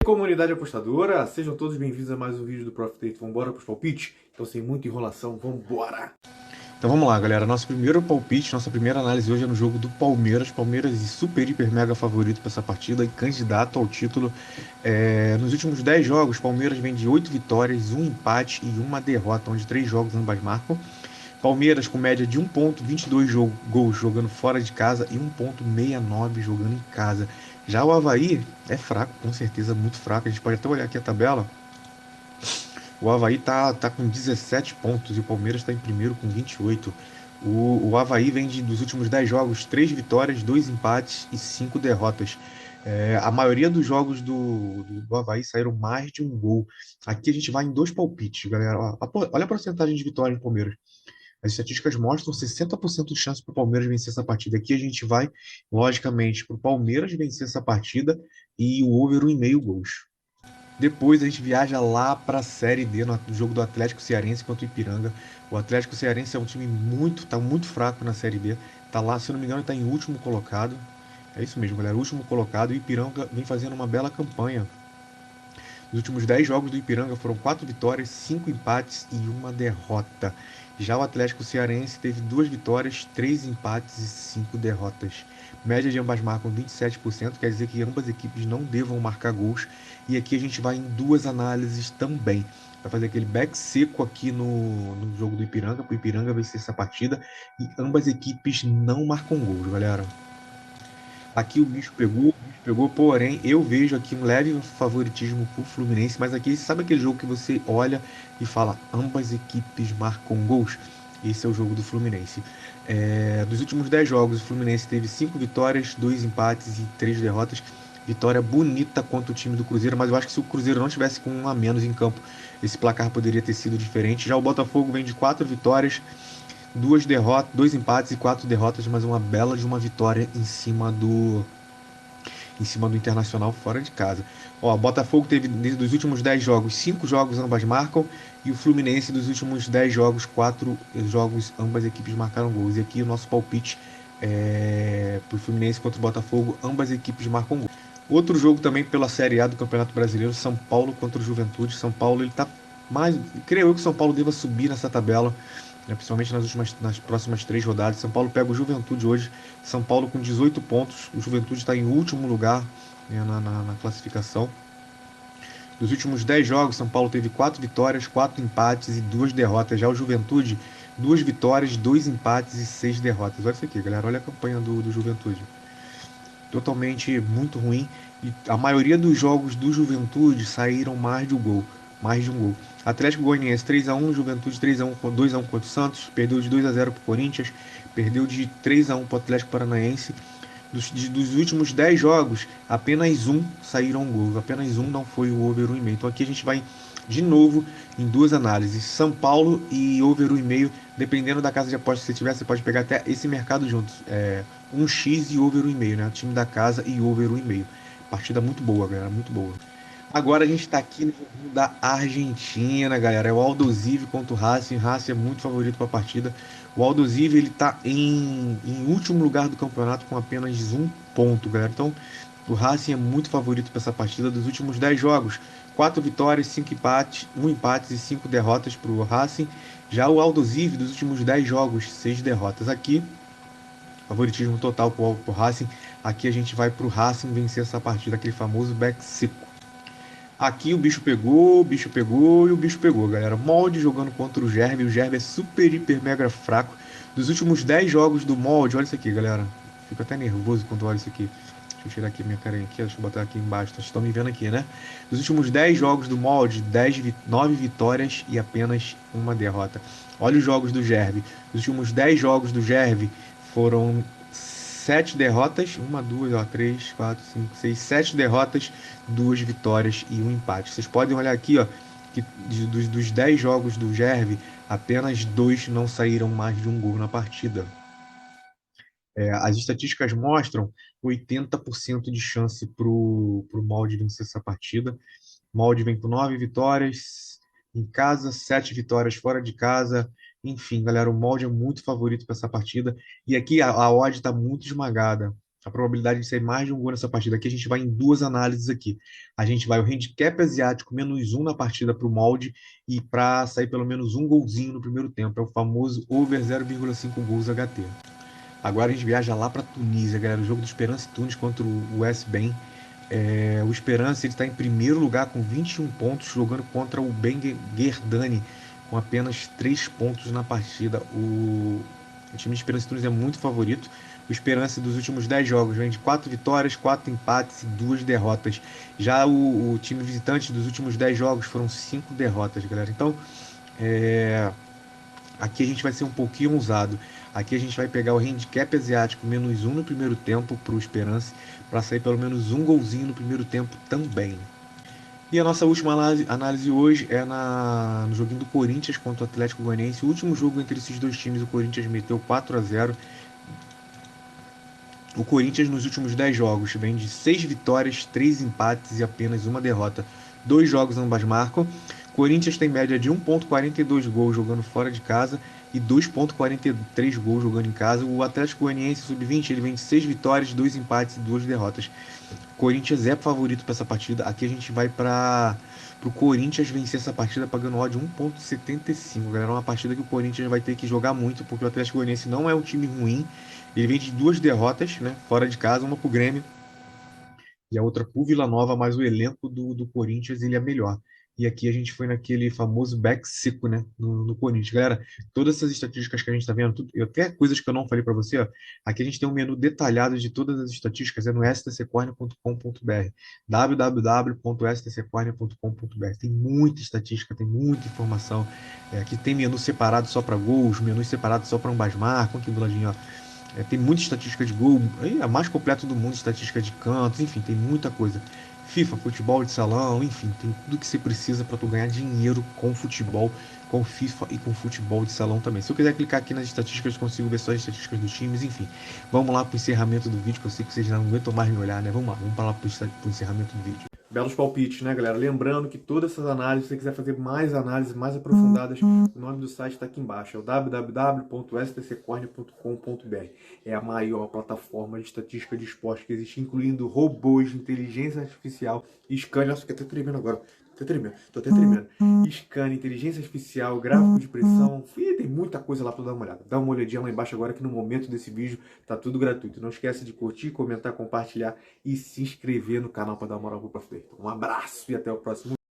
Comunidade apostadora, sejam todos bem-vindos a mais um vídeo do Profit Date. Vambora pros palpites? Então, sem muita enrolação, vambora! Então vamos lá, galera. Nosso primeiro palpite, nossa primeira análise hoje é no jogo do Palmeiras. Palmeiras super, hiper, mega favorito para essa partida e candidato ao título. Nos últimos 10 jogos, Palmeiras vem de 8 vitórias, um empate e uma derrota, onde 3 jogos ambas marcam. Palmeiras com média de 1,22 gols jogando fora de casa e 1,69 jogando em casa. Já o Avaí é fraco, com certeza muito fraco. A gente pode até olhar aqui a tabela. O Avaí tá com 17 pontos e o Palmeiras está em primeiro com 28. O Avaí vem dos últimos 10 jogos, 3 vitórias, 2 empates e 5 derrotas. A maioria dos jogos do Avaí saíram mais de um gol. Aqui a gente vai em dois palpites, galera. Olha a porcentagem de vitória do Palmeiras. As estatísticas mostram 60% de chance para o Palmeiras vencer essa partida. Aqui a gente vai, logicamente, para o Palmeiras vencer essa partida e o over 1,5 gols. Depois a gente viaja lá para a Série D, no jogo do Atlético Cearense contra o Ipiranga. O Atlético Cearense é um time tá muito fraco na Série D. Tá lá, se eu não me engano, tá em último colocado. É isso mesmo, galera, último colocado. O Ipiranga vem fazendo uma bela campanha. Os últimos 10 jogos do Ipiranga foram 4 vitórias, 5 empates e uma derrota. Já o Atlético Cearense teve 2 vitórias, 3 empates e 5 derrotas. Média de ambas marcam 27%, quer dizer que ambas equipes não devam marcar gols. E aqui a gente vai em duas análises também. Vai fazer aquele back seco aqui no jogo do Ipiranga, para o Ipiranga vencer essa partida. E ambas equipes não marcam gols, galera. Aqui o bicho pegou, porém eu vejo aqui um leve favoritismo pro Fluminense, mas aqui sabe aquele jogo que você olha e fala, ambas equipes marcam gols? Esse é o jogo do Fluminense. Dos últimos 10 jogos, o Fluminense teve 5 vitórias, 2 empates e 3 derrotas. Vitória bonita contra o time do Cruzeiro, mas eu acho que se o Cruzeiro não tivesse com um a menos em campo, esse placar poderia ter sido diferente. Já o Botafogo vem de 4 vitórias, duas derrotas, dois empates e 4 derrotas, mas uma bela de uma vitória em cima do Internacional fora de casa. Ó, Botafogo teve dos últimos 10 jogos, 5 jogos ambas marcam, e o Fluminense dos últimos 10 jogos, 4 jogos ambas equipes marcaram gols. E aqui o nosso palpite para o Fluminense contra o Botafogo, ambas equipes marcam gols. Outro jogo também pela Série A do Campeonato Brasileiro, São Paulo contra o Juventude. São Paulo, ele tá mais, creio eu que o São Paulo deva subir nessa tabela, né, principalmente nas próximas 3 rodadas. São Paulo pega o Juventude hoje. São Paulo com 18 pontos. O Juventude está em último lugar, né, na classificação. Dos últimos 10 jogos, São Paulo teve 4 vitórias, 4 empates e 2 derrotas. Já o Juventude, 2 vitórias, 2 empates e 6 derrotas. Olha isso aqui, galera. Olha a campanha do Juventude. Totalmente muito ruim. E a maioria dos jogos do Juventude saíram mais de um gol. Mais de um gol. Atlético Goianiense 3-1, Juventude 3-1, 2-1 contra o Santos, perdeu de 2-0 para o Corinthians, perdeu de 3-1 para o Atlético Paranaense. Dos últimos 10 jogos, apenas um saíram gol, apenas um não foi o over 1,5. Então aqui a gente vai de novo em duas análises, São Paulo e over 1,5. Dependendo da casa de aposta que você tiver, você pode pegar até esse mercado juntos. 1x e over 1,5, né? O time da casa e over 1,5. Partida muito boa, galera, muito boa. Agora a gente tá aqui no jogo da Argentina, galera. É o Aldosivi contra o Racing. Racing é muito favorito para a partida. O Aldosivi, ele tá em último lugar do campeonato com apenas um ponto, galera. Então, o Racing é muito favorito para essa partida. Dos últimos 10 jogos, 4 vitórias, 5 empates, 1 empate e 5 derrotas para o Racing. Já o Aldosivi, dos últimos 10 jogos, 6 derrotas. Aqui, favoritismo total para o Racing. Aqui a gente vai para o Racing vencer essa partida, aquele famoso back seco. Aqui o bicho pegou e o bicho pegou, galera. Molde jogando contra o Gerbe. O Gerbe é super, hiper, mega fraco. Dos últimos 10 jogos do Molde, olha isso aqui, galera. Fico até nervoso quando olho isso aqui. Deixa eu tirar aqui minha carinha aqui, deixa eu botar aqui embaixo. Vocês estão me vendo aqui, né? Dos últimos 10 jogos do Molde, 9 vitórias e apenas uma derrota. Olha os jogos do Gerbe. Os últimos 10 jogos do Gerbe foram 7 derrotas, uma, duas, ó, 3, 4, 5, 6, 7 derrotas, 2 vitórias e um empate. Vocês podem olhar aqui, ó, que dos 10 jogos do Gerve, apenas 2 não saíram mais de um gol na partida. As estatísticas mostram 80% de chance para o Molde vencer essa partida. O Molde vem com 9 vitórias em casa, 7 vitórias fora de casa. Enfim, galera, o Molde é muito favorito para essa partida. E aqui a odd está muito esmagada. a probabilidade de sair mais de um gol nessa partida aqui, a gente vai em duas análises aqui. A gente vai o handicap asiático -1 na partida para o molde e para sair pelo menos um golzinho no primeiro tempo. É o famoso over 0,5 gols HT. Agora a gente viaja lá para Tunísia, galera. O jogo do Esperance Tunis contra o US Ben. O Esperance está em primeiro lugar com 21 pontos, jogando contra o Ben Guerdani com apenas 3 pontos na partida. O time de Esperance Tunis é muito favorito. O Esperance dos últimos 10 jogos vem de 4 vitórias, 4 empates e 2 derrotas. Já o time visitante dos últimos 10 jogos foram 5 derrotas, galera. Então, aqui a gente vai ser um pouquinho ousado. Aqui a gente vai pegar o handicap asiático -1 no primeiro tempo para o Esperance, para sair pelo menos um golzinho no primeiro tempo também. E a nossa última análise hoje é no joguinho do Corinthians contra o Atlético Goianiense. O último jogo entre esses dois times, o Corinthians meteu 4-0. O Corinthians nos últimos 10 jogos vem de 6 vitórias, 3 empates e apenas uma derrota. 2 jogos ambas marcam. Corinthians tem média de 1,42 gols jogando fora de casa e 2,43 gols jogando em casa. O Atlético Goianiense sub-20 ele vem de 6 vitórias, 2 empates e 2 derrotas. Corinthians é favorito para essa partida. Aqui a gente vai para o Corinthians vencer essa partida pagando odd 1,75. Galera, é uma partida que o Corinthians vai ter que jogar muito, porque o Atlético Goianiense não é um time ruim. Ele vem de 2 derrotas, né, fora de casa, uma para o Grêmio e a outra para o Vila Nova, mas o elenco do Corinthians ele é melhor. E aqui a gente foi naquele famoso back seco, né, no Corinthians. Galera, todas essas estatísticas que a gente está vendo, até coisas que eu não falei para você, ó, aqui a gente tem um menu detalhado de todas as estatísticas, é no stccorner.com.br, www.stccorner.com.br. Tem muita estatística, tem muita informação. Aqui tem menu separado só para gols, menus separados só para ambas marcas, aqui do ladinho, ó. Tem muita estatística de gol, é a mais completa do mundo, estatística de cantos, enfim, tem muita coisa. FIFA, futebol de salão, enfim, tem tudo que você precisa para tu ganhar dinheiro com futebol, com FIFA e com futebol de salão também. Se eu quiser clicar aqui nas estatísticas, consigo ver só as estatísticas dos times, enfim. Vamos lá para o encerramento do vídeo, que eu sei que vocês não aguentam mais me olhar, né? Vamos lá, vamos para o encerramento do vídeo. Belos palpites, né, galera? Lembrando que todas essas análises, se você quiser fazer mais análises mais aprofundadas, o nome do site está aqui embaixo, é o www.stccorner.com.br. É a maior plataforma de estatística de esporte que existe, incluindo robôs, inteligência artificial, scanner. Nossa, fiquei até tremendo agora. Tô até tremendo. Scanner, inteligência artificial, gráfico de pressão. Tem muita coisa lá para dar uma olhada. Dá uma olhadinha lá embaixo agora que no momento desse vídeo tá tudo gratuito. Não esquece de curtir, comentar, compartilhar e se inscrever no canal para dar uma moral pro Prof. Um abraço e até o próximo.